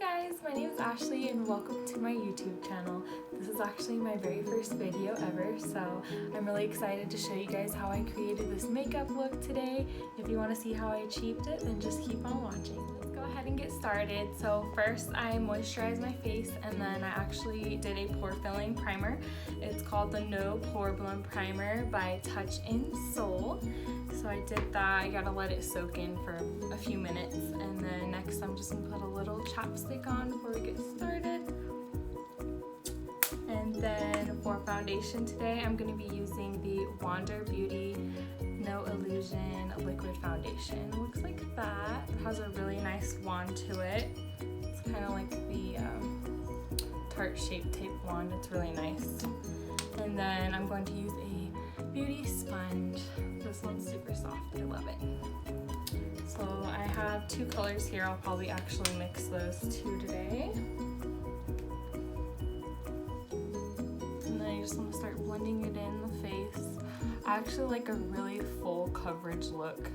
guys, my name is Ashley and welcome to my YouTube channel. This is actually my very first video ever, so I'm really excited to show you guys how I created this makeup look today. If you want to see how I achieved it, then just keep on watching. Let's go ahead and get started. So first I moisturized my face and then I actually did a pore filling primer. It's called the No Pore Blend Primer by Touch in Sol. So I did that. I gotta let it soak in for a few minutes, and then next I'm just gonna put a little chapstick on before we get started. And then for foundation today, I'm gonna be using the Wander Beauty No Illusion Liquid Foundation. It looks like that. It has a really nice wand to it. It's kind of like the Tarte Shape Tape wand. It's really nice. And then I'm going to use a beauty sponge. This one's super soft, I love it. So I have two colors here. I'll probably actually mix those two today. And then I just want to start blending it in the face. I actually like a really full coverage look.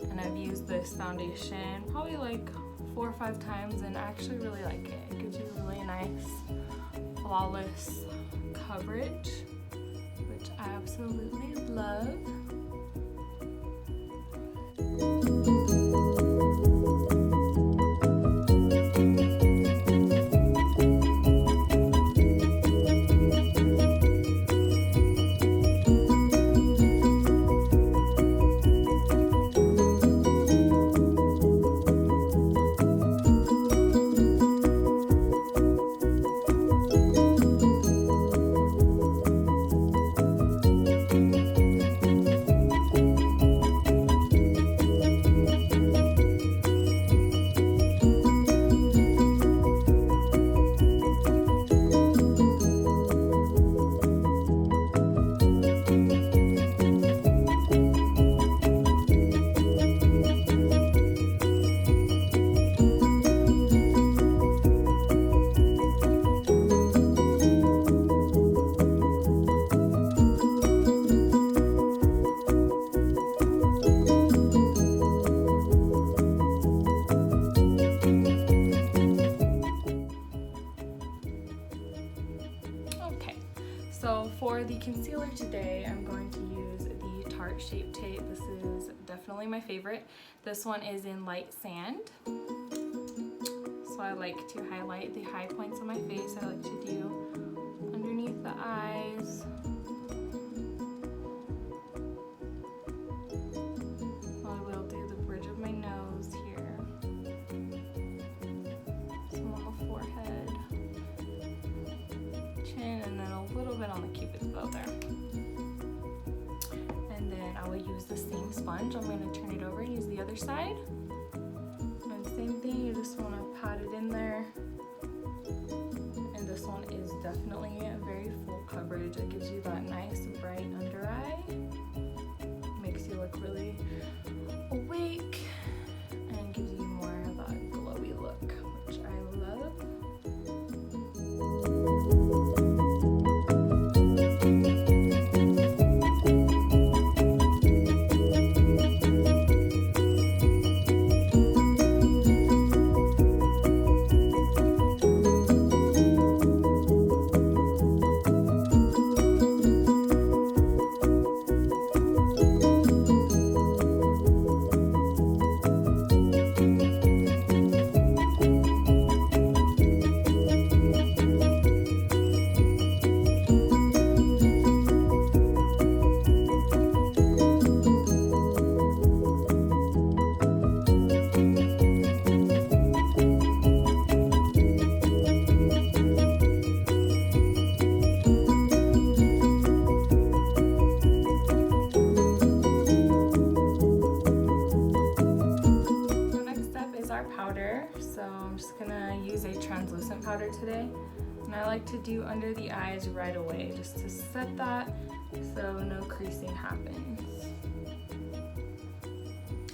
And I've used this foundation probably like 4 or 5 times and I actually really like it. It gives you a really nice, flawless coverage, which I absolutely love. So for the concealer today, I'm going to use the Tarte Shape Tape. This is definitely my favorite. This one is in light sand. So I like to highlight the high points of my face. I like to do underneath the eyes. I will do the bridge of my nose here. Some on the forehead. Chin, and then a little bit on the cupid's bow there. And then I will use the same sponge. I'm going to turn it over and use the other side. And same thing, you just want to pat it in there. And this one is definitely a very full coverage. It gives you that nice bright under eye. Makes you look really awake and gives you more of that glowy look, which I love. Powder, so I'm just gonna use a translucent powder today, and I like to do under the eyes right away just to set that so no creasing happens.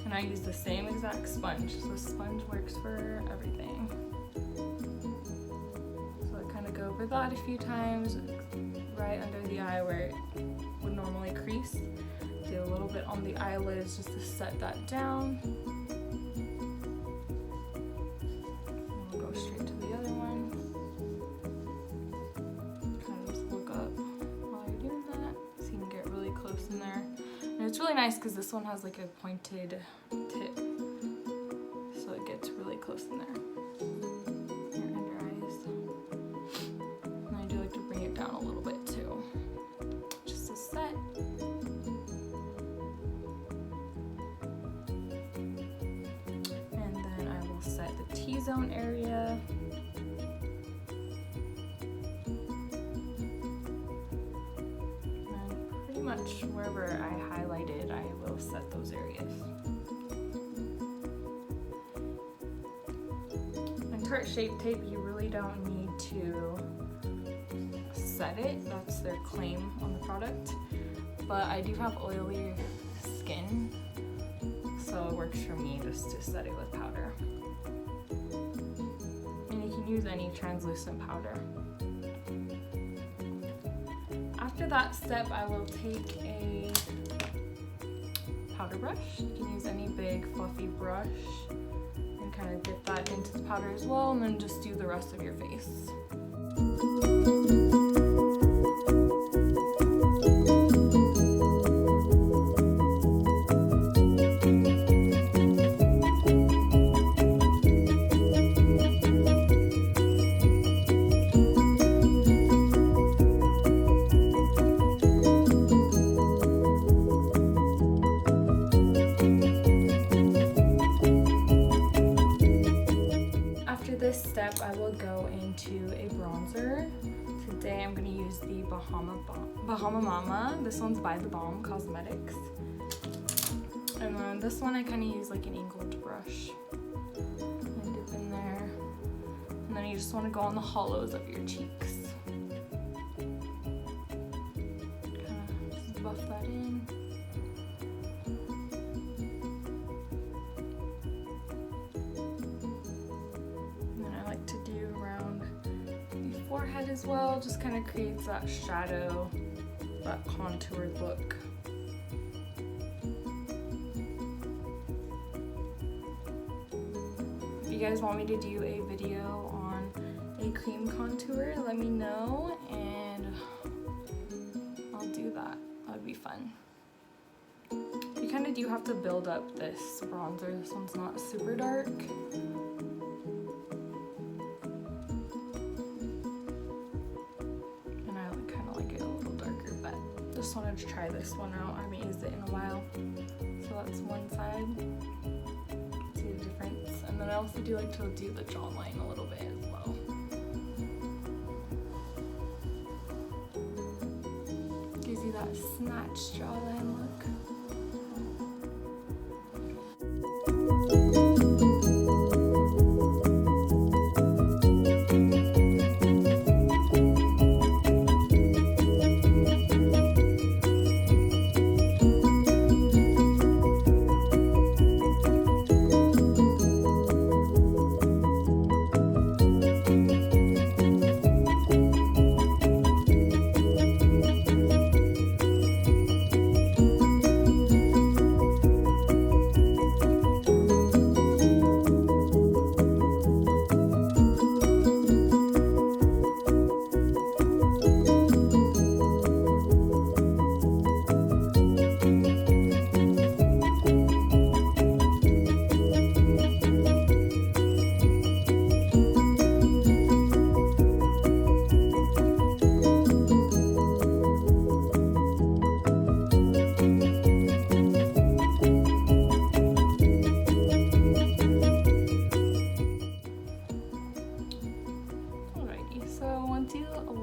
And I use the same exact sponge, so the sponge works for everything. So I kind of go over that a few times right under the eye where it would normally crease. Do a little bit on the eyelids just to set that down. We'll go straight It's really nice because this one has like a pointed tip, so it gets really close in there. Your under eyes. And I do like to bring it down a little bit too. Just a set. And then I will set the T-zone area. Much wherever I highlighted, I will set those areas. And Tarte Shape Tape, you really don't need to set it. That's their claim on the product. But I do have oily skin, so it works for me just to set it with powder. And you can use any translucent powder. After that step, I will take a powder brush. You can use any big fluffy brush and kind of dip that into the powder as well, and then just do the rest of your face. This step, I will go into a bronzer. Today I'm going to use the Bahama Mama. This one's by The Balm Cosmetics. And then this one I kind of use like an angled brush. And dip in there. And then you just want to go on the hollows of your cheeks. Kind of just buff that in. Forehead as well, just kind of creates that shadow, that contoured look. If you guys want me to do a video on a cream contour, let me know and I'll do that. That would be fun. You kind of do have to build up this bronzer. This one's not super dark. Just wanted to try this one out. I haven't used it in a while. So that's one side. See the difference. And then I also do like to do the jawline a little bit as well. Gives you that snatched jawline look.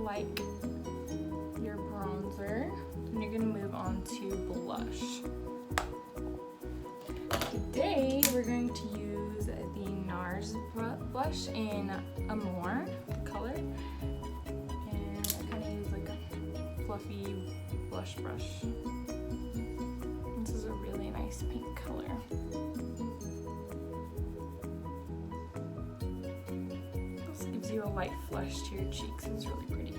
like your bronzer, and you're gonna move on to blush. Today we're going to use the NARS blush in Amore color, and I kind of use like a fluffy blush brush. This is a really nice pink color. This gives you a light flush to your cheeks. It's really pretty.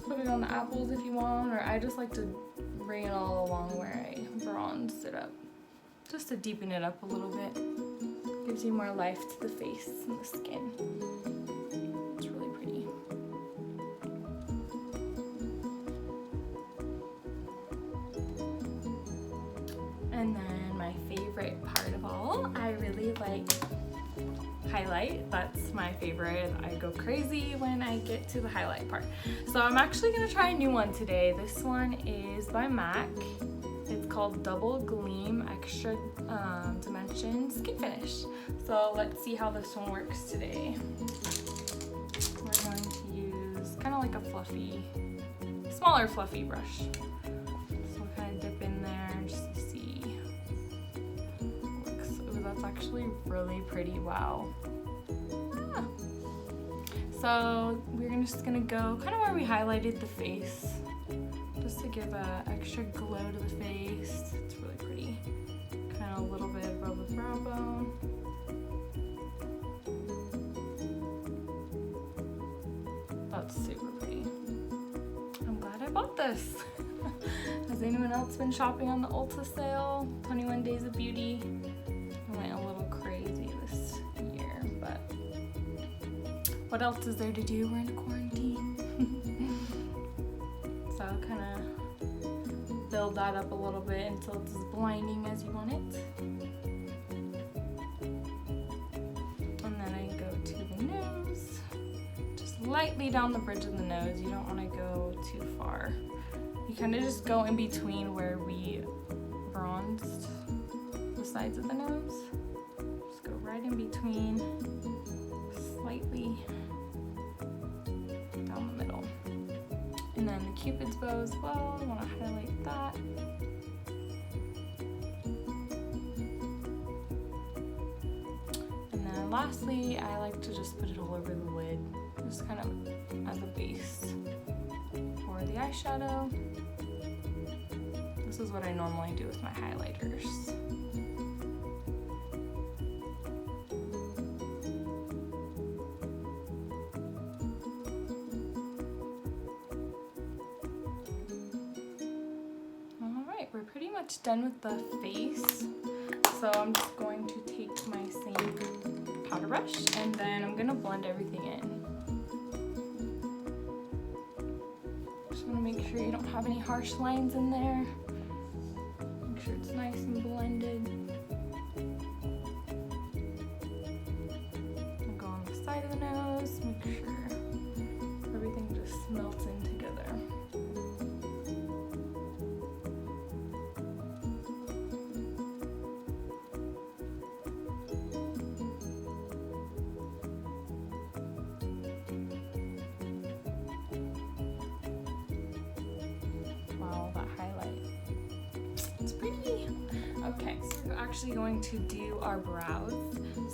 Put it on the apples if you want, or I just like to bring it all along where I bronzed it up, just to deepen it up a little bit. Gives you more life to the face and the skin. It's really pretty. And then my favorite part of all, I really like highlight. That's my favorite. I go crazy when I get to the highlight part. So I'm actually gonna try a new one today. This one is by MAC. It's called Double Gleam Extra Dimension Skin Finish. So let's see how this one works today. We're going to use kind of like a fluffy, smaller fluffy brush. So we'll kind of dip in there just to see. Looks, ooh, that's actually really pretty, wow. Ah. So we're just gonna go kind of where we highlighted the face, just to give a extra glow to the face. It's really pretty. Kind of a little bit above the brow bone. That's super pretty. I'm glad I bought this. Has anyone else been shopping on the Ulta sale? 21 Days of Beauty. I went a little crazy this year, but what else is there to do? We're in quarantine. So kind of build that up a little bit until it's as blinding as you want it. And then I go to the nose, just lightly down the bridge of the nose. You don't want to go too far. You kind of just go in between where we bronzed the sides of the nose. Just go right in between, slightly down the middle. And then the Cupid's bow as well, I want to highlight that. And then lastly, I like to just put it all over the lid, just kind of as a base for the eyeshadow. This is what I normally do with my highlighters. We're pretty much done with the face, so I'm just going to take my same powder brush and then I'm gonna blend everything in. Just want to make sure you don't have any harsh lines in there. Make sure it's nice and blended. I'll go on the side of the nose, make sure everything just melts in together. Okay, so we're actually going to do our brows.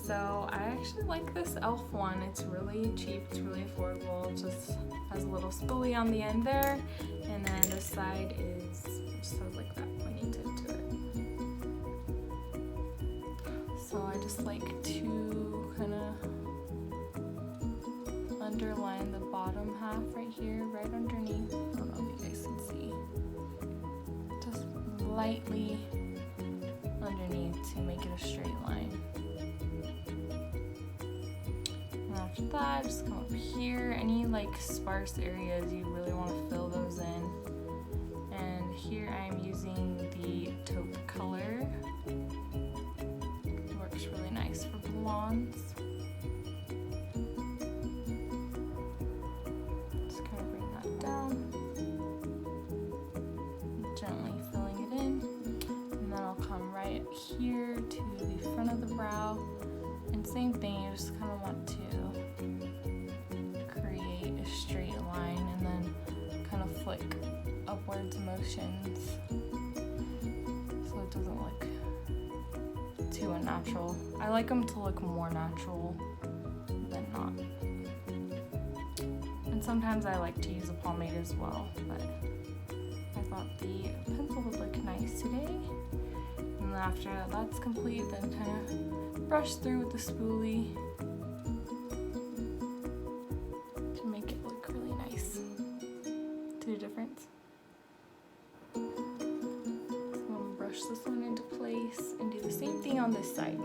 So I actually like this e.l.f. one. It's really cheap, it's really affordable. It just has a little spoolie on the end there, and then this side is just has like that pointy tip to it. So I just like to kind of underline the bottom half right here, right underneath. I don't know if you guys can see. Just lightly underneath to make it a straight line. And after that, just come up here. Any like sparse areas, you really want to fill those in. And here I'm using the taupe color. It works really nice for blondes. Just kind of bring that down. Gently filling it in. I'll come right here to the front of the brow, and same thing, you just kind of want to create a straight line and then kind of flick upwards motions so it doesn't look too unnatural. I like them to look more natural than not. And sometimes I like to use a pomade as well, but I thought the pencil would look nice today. And after that's complete, then kind of brush through with the spoolie to make it look really nice. See the difference? So I'm gonna brush this one into place and do the same thing on this side.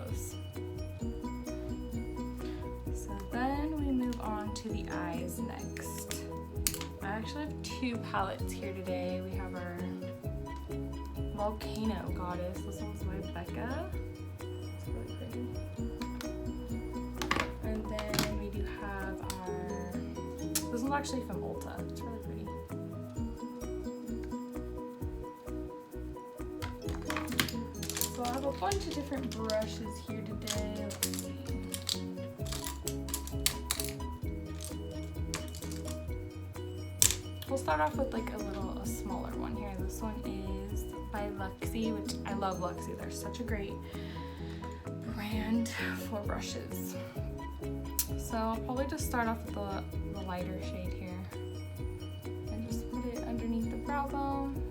those. So then we move on to the eyes next. I actually have two palettes here today. We have our Volcano Goddess. This one's by Becca. It's really pretty. And then we do have our, this one's actually from Ulta. It's really pretty. So I have a bunch of different brushes here today. Let's see. We'll start off with like a smaller one here. This one is by Luxie, which I love Luxie. They're such a great brand for brushes. So I'll probably just start off with the lighter shade here and just put it underneath the brow bone.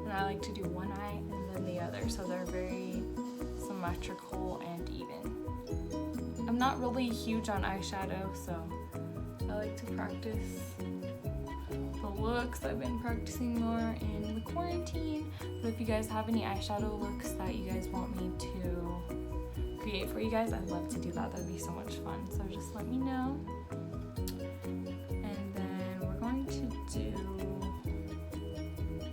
And I like to do one eye and then the other, so they're very symmetrical and even. I'm not really huge on eyeshadow, so I like to practice the looks. I've been practicing more in the quarantine, but if you guys have any eyeshadow looks that you guys want me to create for you guys, I'd love to do that. That'd be so much fun. So just let me know. And then we're going to do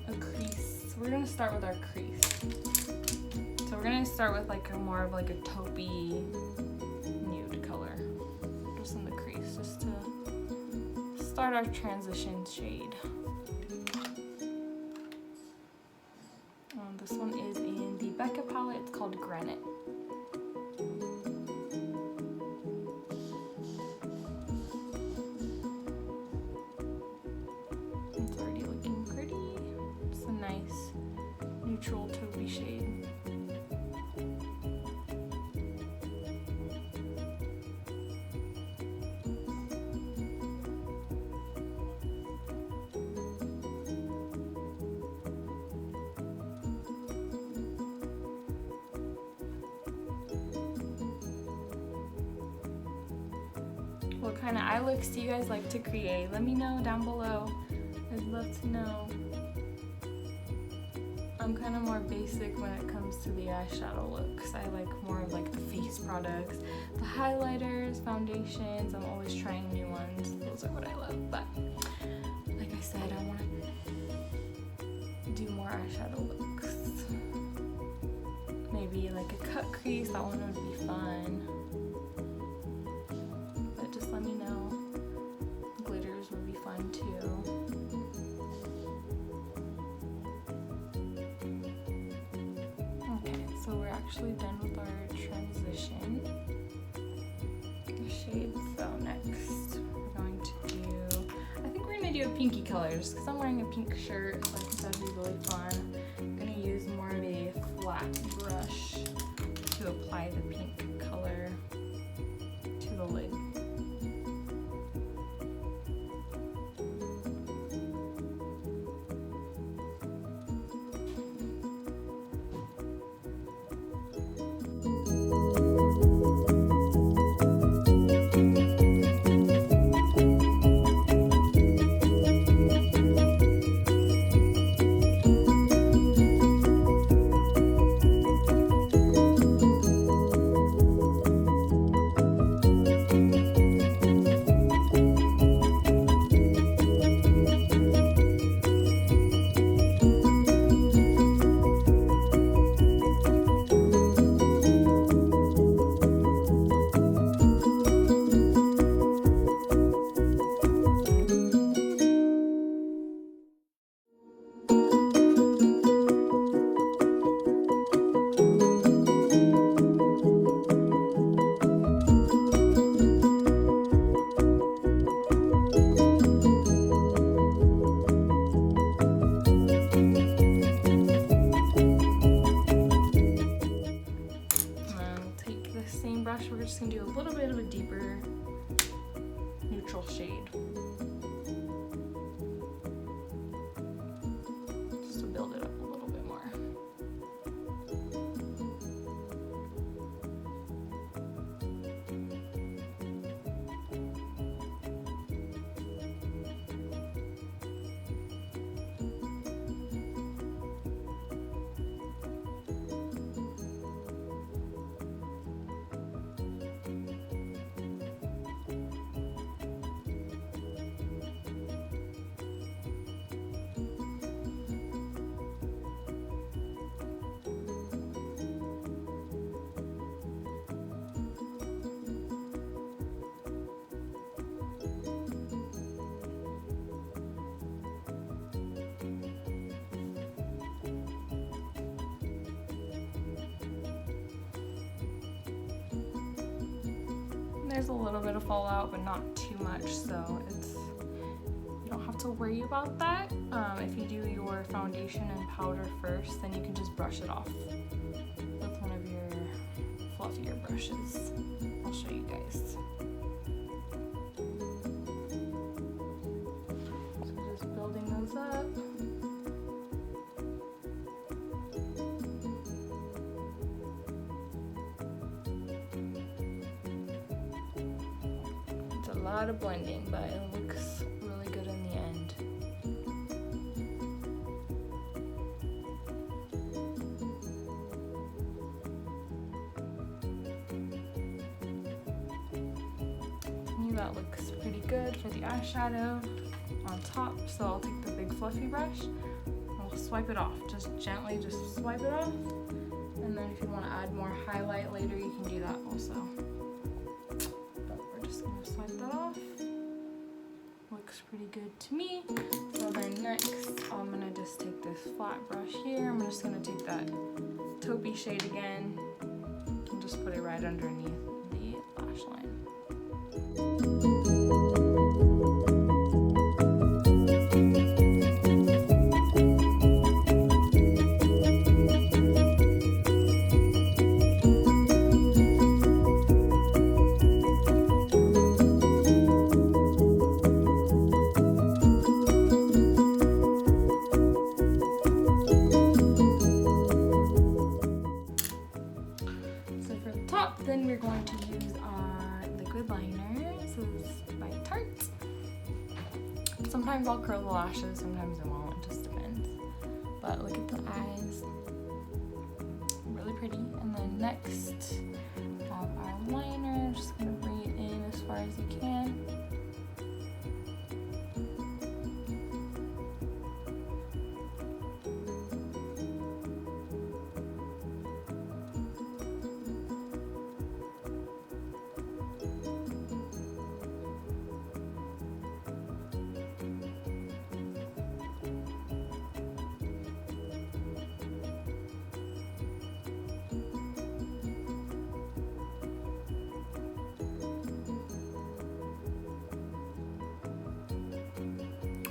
a crease. We're going to start with our crease. So we're going to start with like more of like a taupey nude color just in the crease, just to start our transition shade. This one is in the Becca palette. It's called Granite. It's already looking pretty. It's a nice neutral taupey shade. What kind of eye looks do you guys like to create? Let me know down below. I'd love to know. I'm kind of more basic when it comes to the eyeshadow looks. I like more of like the face products, the highlighters, foundations. I'm always trying new ones. Those are what I love. But like I said, I want to do more eyeshadow looks. Maybe like a cut crease. That one would be fun. Let me know. Glitters would be fun too. Okay, so we're actually done with our transition shades. So next we're going to do, I think we're going to do a pinky color just because I'm wearing a pink shirt, so I think that'd be really fun. I'm going to use more of a flat brush to apply the pink color to the lid. We're just going to do a little bit of a deeper neutral shade. Just to build it up a little bit more. There's a little bit of fallout, but not too much, so you don't have to worry about that. If you do your foundation and powder first, then you can just brush it off with one of your fluffier brushes. I'll show you guys. So just building those up. It's a lot of blending, but it looks really good in the end. That looks pretty good for the eyeshadow on top. So I'll take the big fluffy brush, I'll swipe it off, just gently just swipe it off, and then if you want to add more highlight later, you can do that also. But we're just going to swipe that off. Looks pretty good to me. So then next, I'm going to just take this flat brush here. I'm just going to take that taupey shade again and just put it right underneath the lash line. Then we're going to use our liquid liner. This is by Tarte. Sometimes I'll curl the lashes, sometimes I won't, it just depends. But look at the eyes, really pretty. And then next, we have our liner. Just gonna bring it in as far as you can.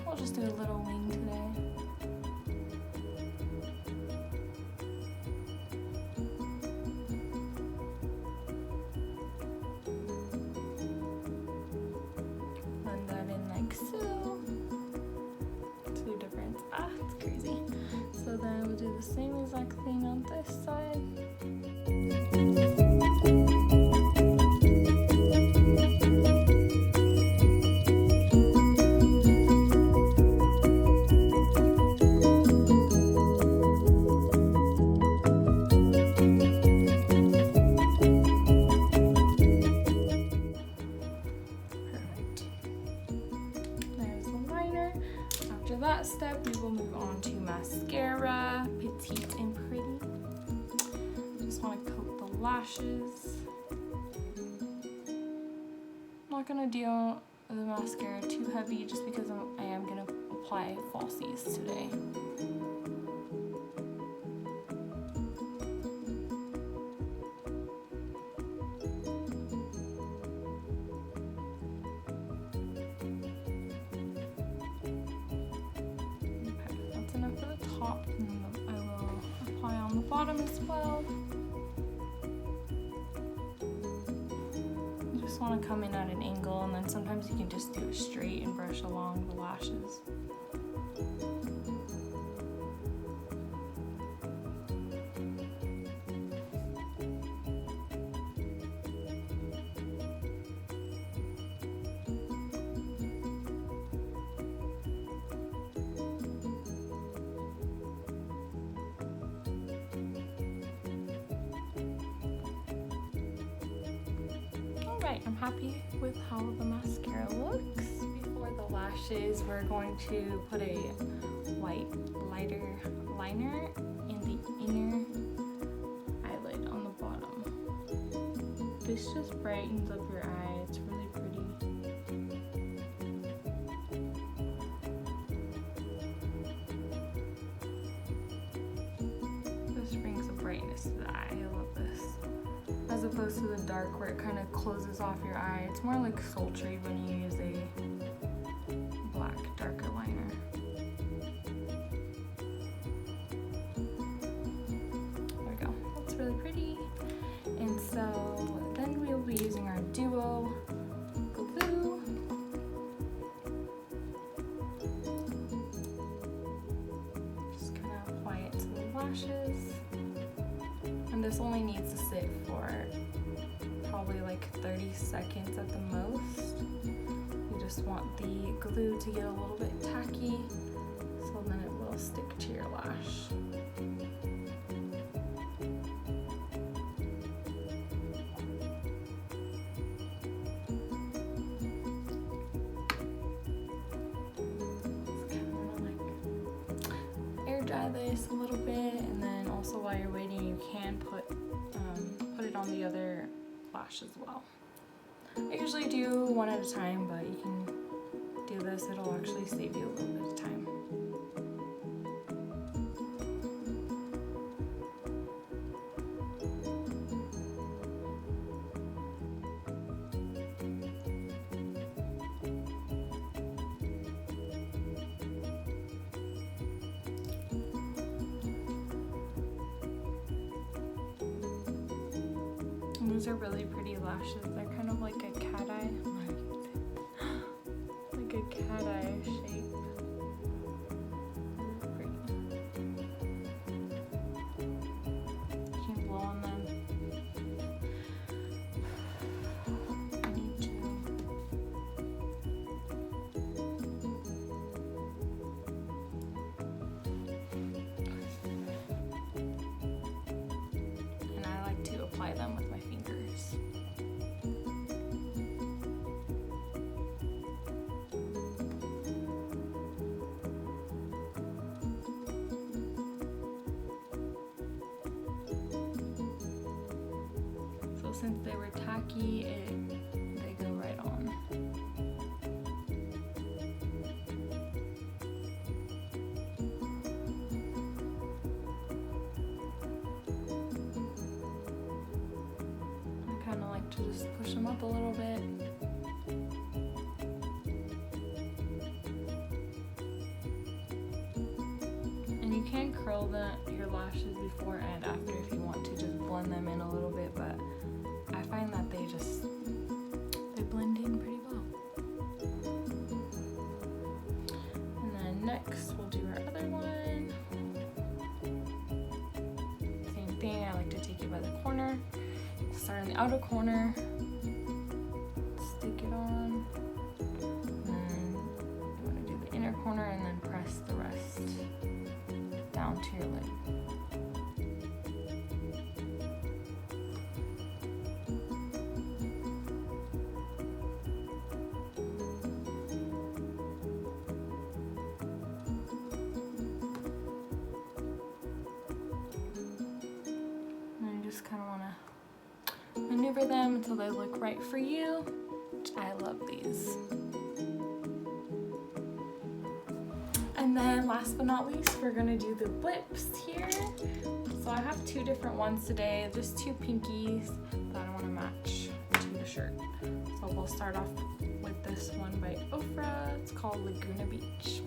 I'll just do a little wing today. Blend that in like so. Two different, it's crazy. So then we'll do the same exact thing on this side. That step, we will move on to mascara, Petite and Pretty. Just want to coat the lashes. I'm not going to do the mascara too heavy just because I am going to apply falsies today. Top, and I will apply on the bottom as well. You just want to come in at an angle, and then sometimes you can just do it straight and brush along the lashes. Alright, I'm happy with how the mascara looks. Before the lashes, we're going to put a white lighter liner in the inner eyelid on the bottom. This just brightens up your eye. It's really pretty. This brings a brightness to the eye. I love this. As opposed close to the dark where it kind of closes off your eye. It's more like sultry when you use a black darker liner. There we go. That's really pretty. And so then we'll be using our Duo glue. Just kind of apply it to the lashes. And this only needs to sit for probably like 30 seconds at the most. You just want the glue to get a little bit tacky, so then it will stick to your lash. Dry this a little bit, and then also while you're waiting you can put it on the other lash as well. I usually do one at a time, but you can do this, it'll actually save you a little bit of time. These are really pretty lashes. They're kind of like a cat eye. Like a cat eye shape. Pretty. You can blow on them. I need to. And I like to apply them with my fingers. So since they were tacky, they go right on. Kind of like to just push them up a little bit. And you can curl your lashes before and after if you want to just blend them in a little bit, but I find that they blend in pretty well. And then next we'll do our other one. Same thing, I like to take it by the corner. Start in the outer corner, stick it on, and then you want to do the inner corner and then press the rest down to your lid. And you just kind of want to maneuver them until they look right for you. I love these. And then last but not least, we're gonna do the lips here. So I have two different ones today, just two pinkies that I want to match to the shirt. So we'll start off with this one by Ofra. It's called Laguna Beach.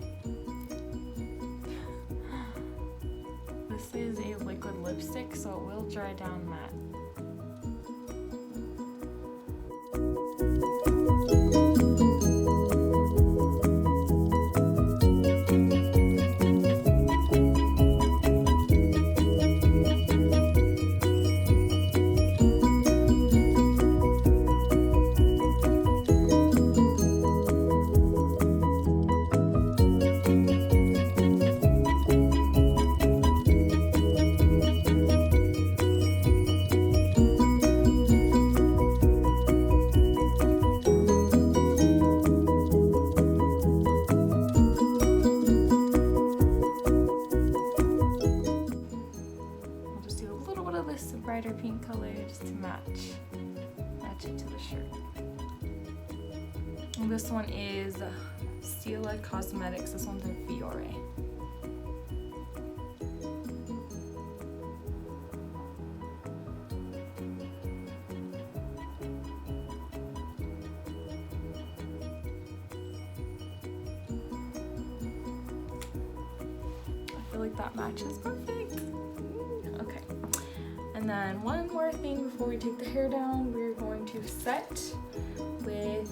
This is a liquid lipstick, so it will dry down matte. Brighter pink color just to match it to the shirt. And this one is Stila Cosmetics. This one's in Fiore. like that matches perfect. Okay. And then one more thing before we take the hair down, we're going to set with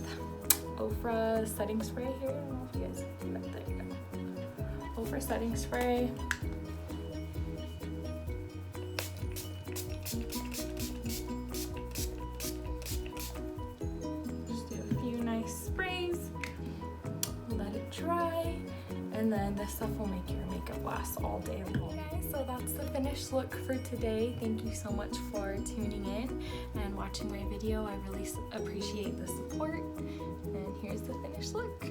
Ofra setting spray here. I don't know if you guys see that. There you go. Ofra setting spray. Just do a few nice sprays. Let it dry. And then this stuff will make your makeup last all day long. Guys, so that's the finished look for today. Thank you so much for tuning in and watching my video. I really appreciate the support. And here's the finished look.